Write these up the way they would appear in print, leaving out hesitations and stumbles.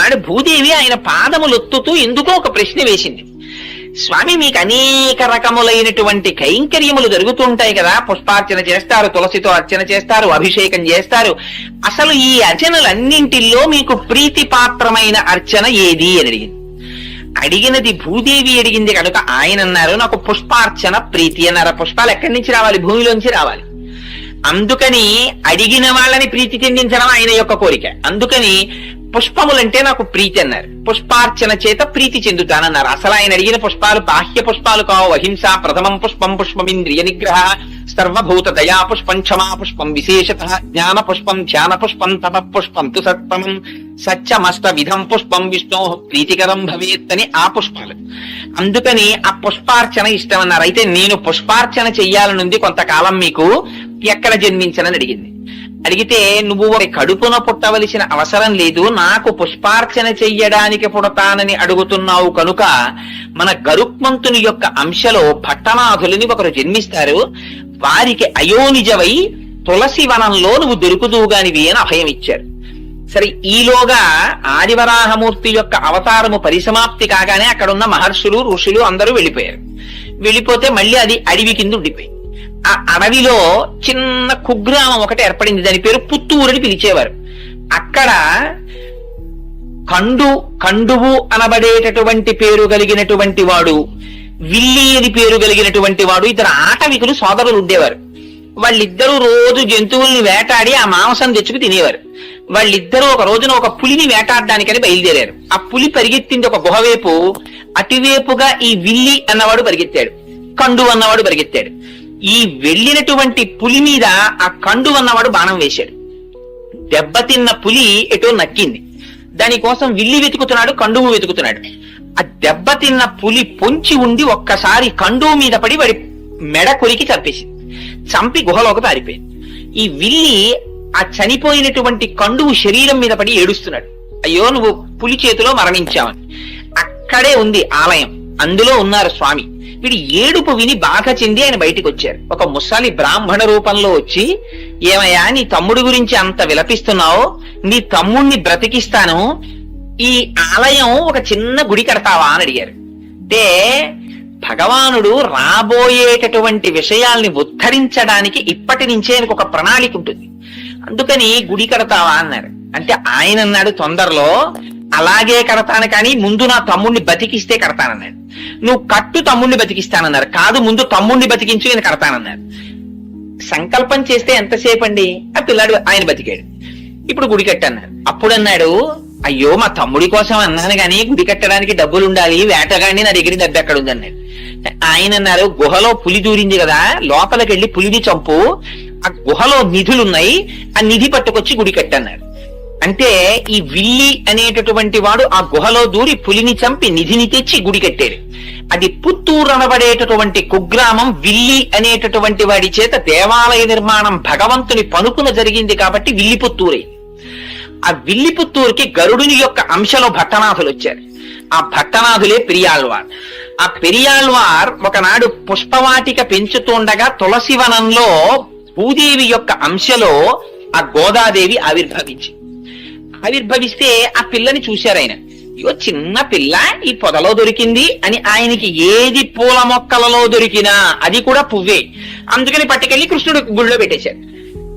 ఒకనాడు భూదేవి ఆయన పాదములొత్తుతూ ఎందుకో ఒక ప్రశ్న వేసింది. స్వామి, మీకు అనేక రకములైనటువంటి కైంకర్యములు జరుగుతుంటాయి కదా, పుష్పార్చన చేస్తారు, తులసితో అర్చన చేస్తారు, అభిషేకం చేస్తారు. అసలు ఈ అర్చనలన్నింటిలో మీకు ప్రీతిపాత్రమైన అర్చన ఏది అని అడిగింది. అడిగినది భూదేవి అడిగింది కనుక ఆయన అన్నారు, నాకు పుష్పార్చన ప్రీతి అన్నారు. పుష్పాలు ఎక్కడి నుంచి రావాలి? భూమిలోంచి రావాలి. అందుకని అడిగిన వాళ్ళని ప్రీతి చెందించడం ఆయన యొక్క కోరిక. అందుకని పుష్పములంటే నాకు ప్రీతి అన్నారు. పుష్పార్చన చేత ప్రీతి చెందుతానన్నారు. అసలు ఆయన అడిగిన పుష్పాలు బాహ్య పుష్పాలు కావు. అహింస ప్రథమం పుష్పం, పుష్పమింద్రియ నిగ్రహ, సర్వభూత దయా పుష్పం, క్షమా పుష్పం, విశేషత జ్ఞాన పుష్పం, ధ్యాన పుష్పం, తప పుష్పం తు సత్పమం, సత్యమష్ట విధం పుష్పం విష్ణో ప్రీతికరం భవేత్ అని ఆ పుష్పాలు. అందుకని ఆ పుష్పార్చన ఇష్టం అన్నారు. అయితే నేను పుష్పార్చన చెయ్యాలనుంది కొంతకాలం, మీకు ఎక్కడ జన్మించనని అడిగింది. అడిగితే నువ్వు కడుపున పుట్టవలసిన అవసరం లేదు, నాకు పుష్పార్చన చెయ్యడానికి పుడతానని అడుగుతున్నావు కనుక మన గరుక్మంతుని యొక్క అంశలో భట్టనాథులని ఒకరు జన్మిస్తారు, వారికి అయోనిజవై తులసి వనంలో నువ్వు దొరుకుదువుగానివి అని అభయం ఇచ్చారు. సరే, ఈలోగా ఆదివరాహమూర్తి యొక్క అవతారము పరిసమాప్తి కాగానే అక్కడున్న మహర్షులు ఋషులు అందరూ వెళ్ళిపోయారు. వెళ్ళిపోతే మళ్ళీ అది అడవి కింద ఉండిపోయింది. ఆ అడవిలో చిన్న కుగ్రామం ఒకటి ఏర్పడింది. దాని పేరు పుత్తూరు అని పిలిచేవారు. అక్కడ కండువు అనబడేటటువంటి పేరు కలిగినటువంటి వాడు, విల్లి అని పేరు కలిగినటువంటి వాడు, ఇద్దరు ఆటవికులు సోదరులు ఉండేవారు. వాళ్ళిద్దరూ రోజు జంతువుల్ని వేటాడి ఆ మాంసం తెచ్చుకు తినేవారు. వాళ్ళిద్దరూ ఒక రోజున ఒక పులిని వేటాడడానికని బయలుదేరారు. ఆ పులి పరిగెత్తింది ఒక గుహవైపు. అటువైపుగా ఈ విల్లి అన్నవాడు పరిగెత్తాడు, కండు అన్నవాడు పరిగెత్తాడు. ఈ వెళ్ళినటువంటి పులి మీద ఆ కండు అన్నవాడు బాణం వేశాడు. దెబ్బతిన్న పులి ఎటో నక్కింది. దానికోసం విల్లి వెతుకుతున్నాడు, కండువు వెతుకుతున్నాడు. ఆ దెబ్బతిన్న పులి పొంచి ఉండి ఒక్కసారి కండువు మీద పడి వాడి మెడ కొరికి చంపేసింది. చంపి గుహలోకి పారిపోయింది. ఈ విల్లి ఆ చనిపోయినటువంటి కండువు శరీరం మీద పడి ఏడుస్తున్నాడు, అయ్యో నువ్వు పులి చేతిలో మరణించావని. అక్కడే ఉంది ఆలయం, అందులో ఉన్నారు స్వామి. వీడి ఏడుపు విని బాధ చెంది ఆయన బయటికి వచ్చారు. ఒక ముసలి బ్రాహ్మణ రూపంలో వచ్చి, ఏమయ్యా నీ తమ్ముడి గురించి అంత విలపిస్తున్నావు, నీ తమ్ముణ్ణి బ్రతికిస్తాను, ఈ ఆలయం ఒక చిన్న గుడి కడతావా అని అడిగారు. అంటే భగవానుడు రాబోయేటటువంటి విషయాల్ని ఉద్ధరించడానికి ఇప్పటి నుంచే ఆయనకు ఒక ప్రణాళిక ఉంటుంది. అందుకని గుడి కడతావా అన్నారు. అంటే ఆయన అన్నాడు, తొందరలో అలాగే కడతాను, కానీ ముందు నా తమ్ముణ్ణి బతికిస్తే కడతానన్నాడు. నువ్వు కట్టు తమ్ముణ్ణి బతికిస్తానన్నారు. కాదు, ముందు తమ్ముణ్ణి బతికించు, నేను కడతానన్నారు. సంకల్పం చేస్తే ఎంతసేపు అండి, ఆ పిల్లాడు ఆయన బతికాడు. ఇప్పుడు గుడి కట్టన్నారు. అప్పుడు అన్నాడు, అయ్యో మా తమ్ముడి కోసం అన్నాను కానీ గుడి కట్టడానికి డబ్బులు ఉండాలి, వేటగాడిని నా దగ్గర డబ్బు ఎక్కడ ఉంది అన్నాడు. ఆయన అన్నారు, గుహలో పులి దూరింది కదా, లోపలికి వెళ్ళి పులిని చంపు, ఆ గుహలో నిధులున్నాయి, ఆ నిధి పట్టుకొచ్చి గుడి కట్టన్నారు. అంటే ఈ విల్లి అనేటటువంటి వాడు ఆ గుహలో దూరి పులిని చంపి నిధిని తెచ్చి గుడి కట్టాడు. అది పుత్తూరు అనబడేటటువంటి కుగ్రామం విల్లి అనేటటువంటి వాడి చేత దేవాలయ నిర్మాణం భగవంతుని పనుకున జరిగింది కాబట్టి విల్లి పుత్తూరే. ఆ విల్లి పుత్తూరుకి గరుడుని యొక్క అంశలో భట్టనాథులు వచ్చారు. ఆ భట్టనాథులే పెరియాళ్వార్. ఆ పెరియాళ్వార్ ఒకనాడు పుష్పవాటిక పెంచుతుండగా తులసివనంలో భూదేవి యొక్క అంశలో ఆ గోదాదేవి ఆవిర్భవిస్తే ఆ పిల్లని చూశారు ఆయన. ఇగో చిన్న పిల్ల ఈ పొదలో దొరికింది అని ఆయనకి ఏది పూల మొక్కలలో దొరికినా అది కూడా పువ్వే. అందుకని పట్టుకెళ్లి కృష్ణుడు గుళ్ళో పెట్టేశారు.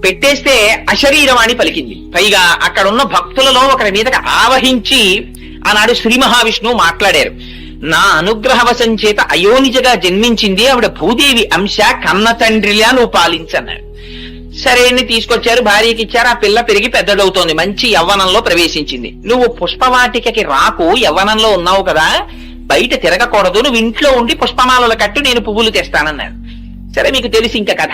పెట్టేస్తే అశరీరవాణి పలికింది. పైగా అక్కడ ఉన్న భక్తులలో ఒకరి మీదకి ఆవహించి ఆనాడు శ్రీ మహావిష్ణువు మాట్లాడారు. నా అనుగ్రహవశం చేత అయోనిజగా జన్మించింది ఆవిడ భూదేవి అంశ, కన్న తండ్రిలా నువ్వు పాలించన్నారు. సరే అని తీసుకొచ్చారు, భార్యకి ఇచ్చారు. ఆ పిల్ల పెరిగి పెద్దదవుతోంది, మంచి యవ్వనంలో ప్రవేశించింది. నువ్వు పుష్పవాటికకి రాకు, యవ్వనంలో ఉన్నావు కదా, బయట తిరగకూడదు, నువ్వు ఇంట్లో ఉండి పుష్పమాలలు కట్టు, నేను పువ్వులు తెస్తానన్నారు. సరే, మీకు తెలిసి ఇంకా కథ.